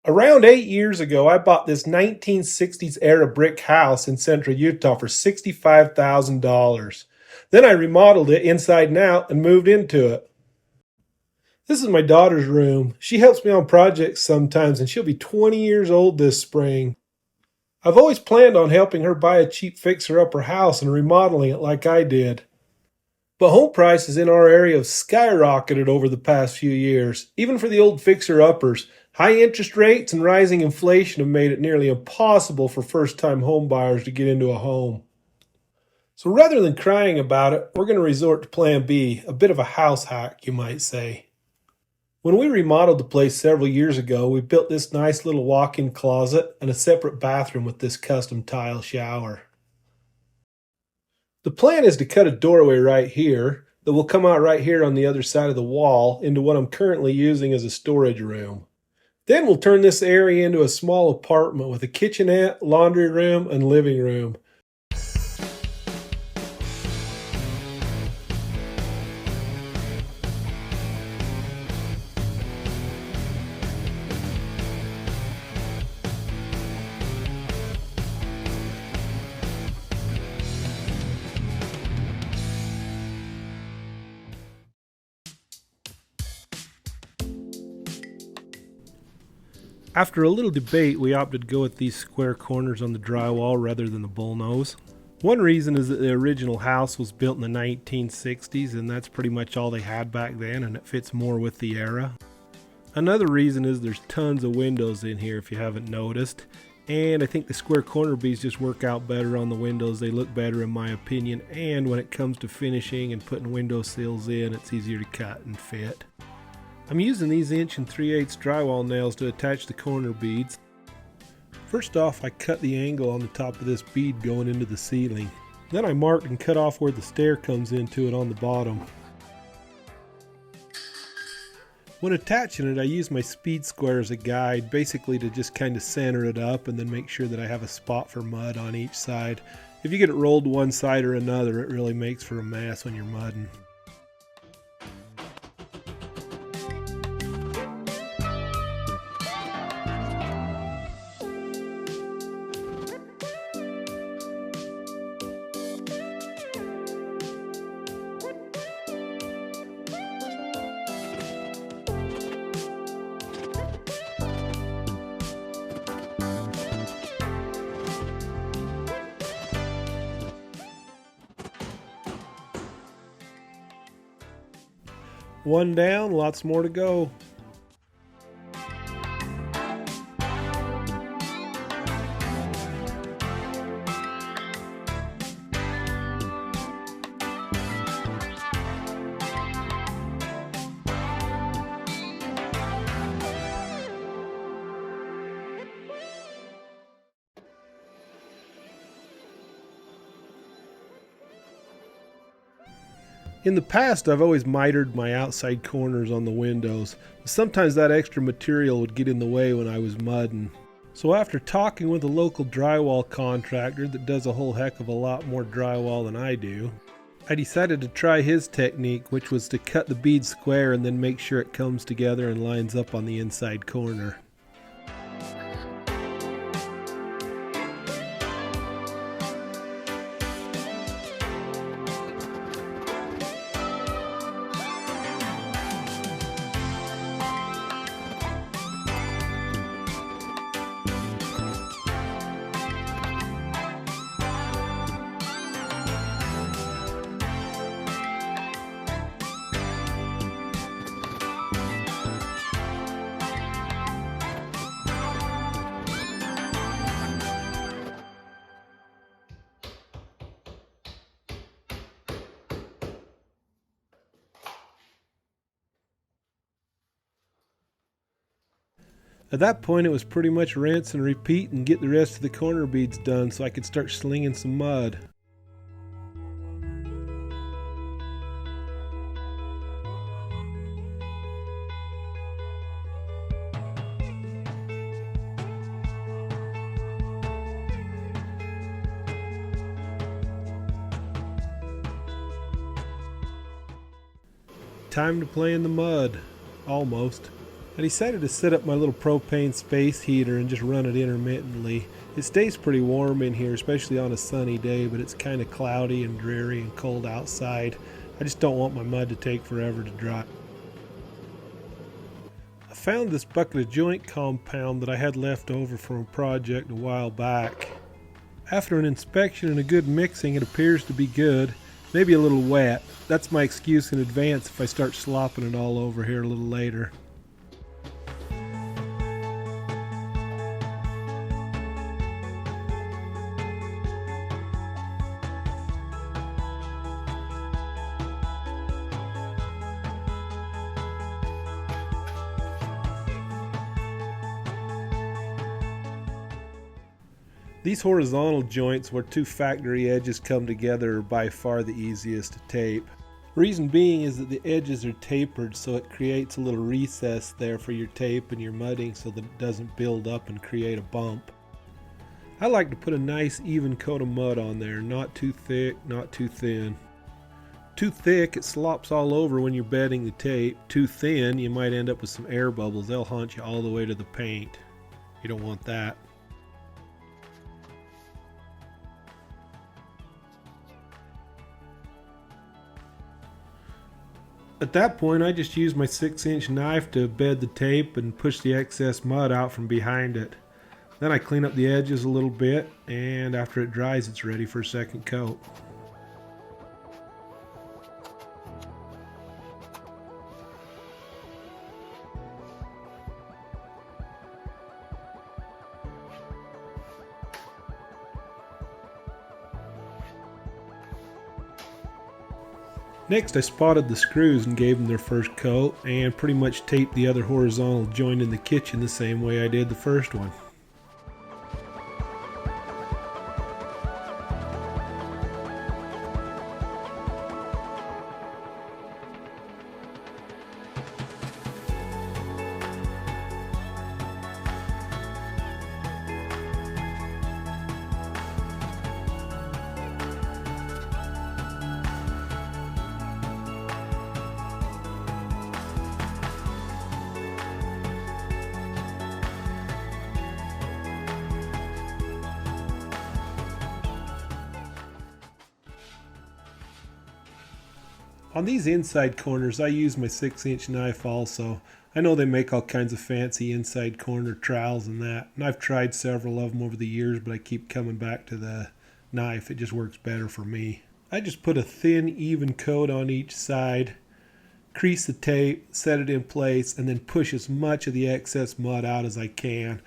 Around 8 years ago, I bought this 1960s era brick house in central Utah for $65,000. Then I remodeled it inside and out and moved into it. This is my daughter's room. She helps me on projects sometimes, and she'll be 20 years old this spring. I've always planned on helping her buy a cheap fixer-upper house and remodeling it like I did. But home prices in our area have skyrocketed over the past few years, even for the old fixer-uppers. High interest rates and rising inflation have made it nearly impossible for first-time home buyers to get into a home. So rather than crying about it, we're going to resort to Plan B, a bit of a house hack, you might say. When we remodeled the place several years ago, we built this nice little walk-in closet and a separate bathroom with this custom tile shower. The plan is to cut a doorway right here that will come out right here on the other side of the wall into what I'm currently using as a storage room. Then we'll turn this area into a small apartment with a kitchenette, laundry room, and living room. After a little debate, we opted to go with these square corners on the drywall rather than the bullnose. One reason is that the original house was built in the 1960s, and that's pretty much all they had back then, and it fits more with the era. Another reason is there's tons of windows in here if you haven't noticed, and I think the square corner beads just work out better on the windows. They look better in my opinion, and when it comes to finishing and putting window sills in, it's easier to cut and fit. I'm using these 1 3/8 drywall nails to attach the corner beads. First off, I cut the angle on the top of this bead going into the ceiling. Then I marked and cut off where the stair comes into it on the bottom. When attaching it, I use my speed square as a guide, basically to just kind of center it up and then make sure that I have a spot for mud on each side. If you get it rolled one side or another, it really makes for a mess when you're mudding. One down, lots more to go. In the past, I've always mitered my outside corners on the windows. Sometimes that extra material would get in the way when I was mudding. So after talking with a local drywall contractor that does a whole heck of a lot more drywall than I do, I decided to try his technique, which was to cut the bead square and then make sure it comes together and lines up on the inside corner. At that point, it was pretty much rinse and repeat and get the rest of the corner beads done so I could start slinging some mud. Time to play in the mud. Almost. I decided to set up my little propane space heater and just run it intermittently. It stays pretty warm in here, especially on a sunny day, but it's kind of cloudy and dreary and cold outside. I just don't want my mud to take forever to dry. I found this bucket of joint compound that I had left over from a project a while back. After an inspection and a good mixing, it appears to be good. Maybe a little wet. That's my excuse in advance if I start slopping it all over here a little later. These horizontal joints where two factory edges come together are by far the easiest to tape. Reason being is that the edges are tapered, so it creates a little recess there for your tape and your mudding so that it doesn't build up and create a bump. I like to put a nice even coat of mud on there, not too thick, not too thin. Too thick, it slops all over when you're bedding the tape. Too thin, you might end up with some air bubbles. They'll haunt you all the way to the paint. You don't want that. At that point, I just use my 6-inch knife to bed the tape and push the excess mud out from behind it. Then I clean up the edges a little bit, and after it dries, it's ready for a second coat. Next, I spotted the screws and gave them their first coat and pretty much taped the other horizontal joint in the kitchen the same way I did the first one. On these inside corners, I use my 6-inch knife also. I know they make all kinds of fancy inside corner trowels and that, and I've tried several of them over the years, but I keep coming back to the knife. It just works better for me. I just put a thin, even coat on each side, crease the tape, set it in place, and then push as much of the excess mud out as I can.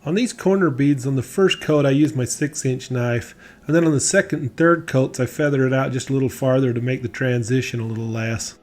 On these corner beads, on the first coat I use my 6-inch knife, and then on the second and third coats I feather it out just a little farther to make the transition a little less.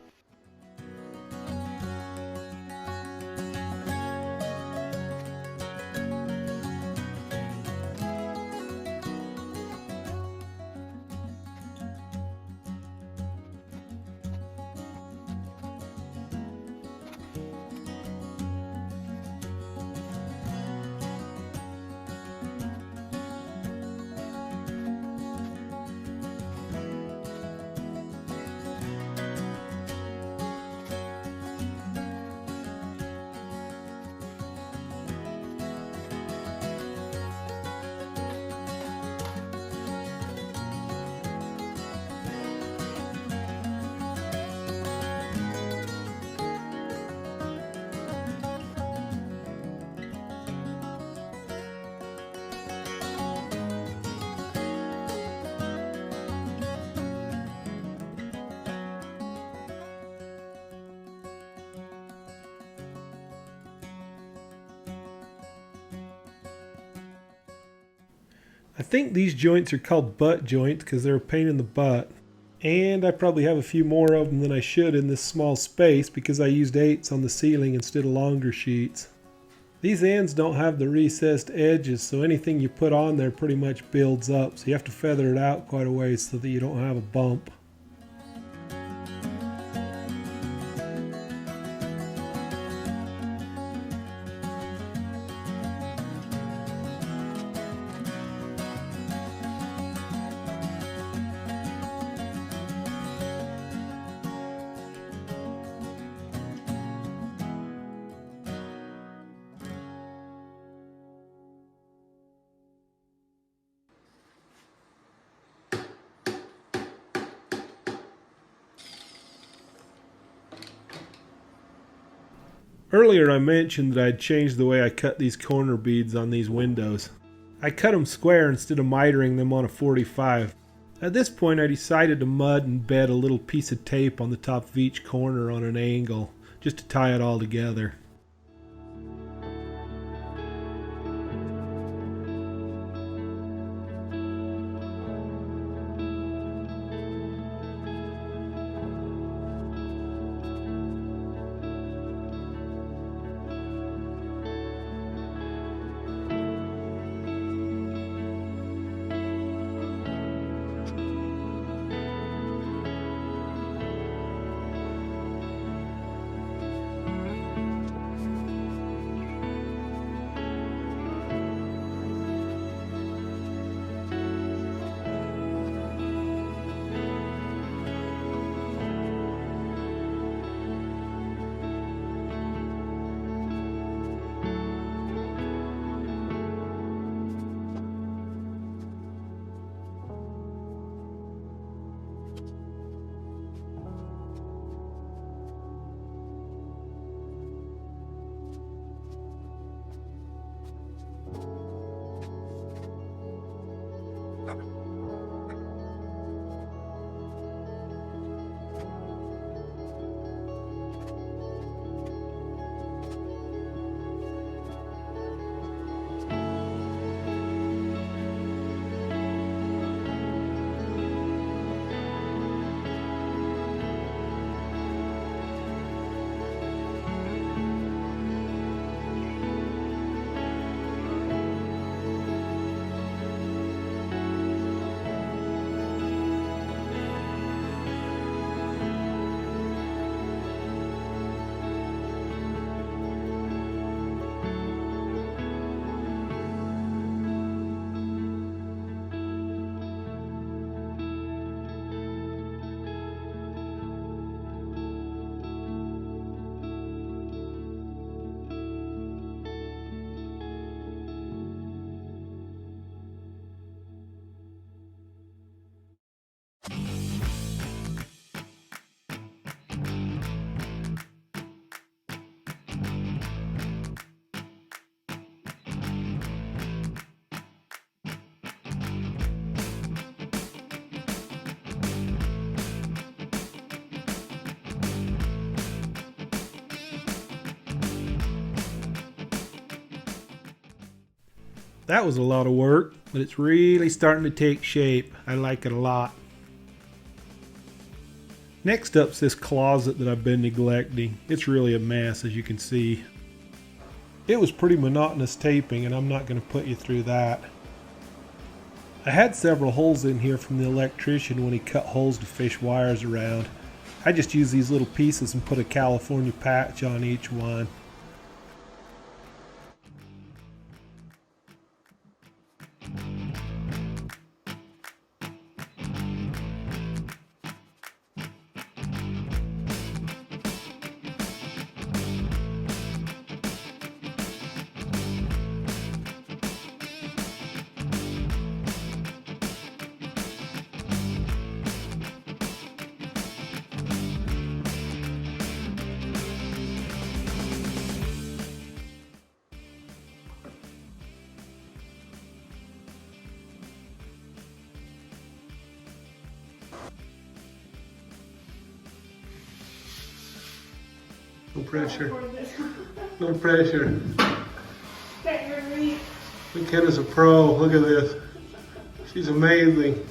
I think these joints are called butt joints because they're a pain in the butt. And I probably have a few more of them than I should in this small space because I used 8s on the ceiling instead of longer sheets. These ends don't have the recessed edges, so anything you put on there pretty much builds up. So you have to feather it out quite a ways so that you don't have a bump. Earlier I mentioned that I'd changed the way I cut these corner beads on these windows. I cut them square instead of mitering them on a 45. At this point I decided to mud and bed a little piece of tape on the top of each corner on an angle, just to tie it all together. That was a lot of work, but it's really starting to take shape. I like it a lot. Next up's this closet that I've been neglecting. It's really a mess, as you can see. It was pretty monotonous taping, and I'm not going to put you through that. I had several holes in here from the electrician when he cut holes to fish wires around. I just used these little pieces and put a California patch on each one. No pressure. No pressure. McKenna's a pro. Look at this. She's amazing.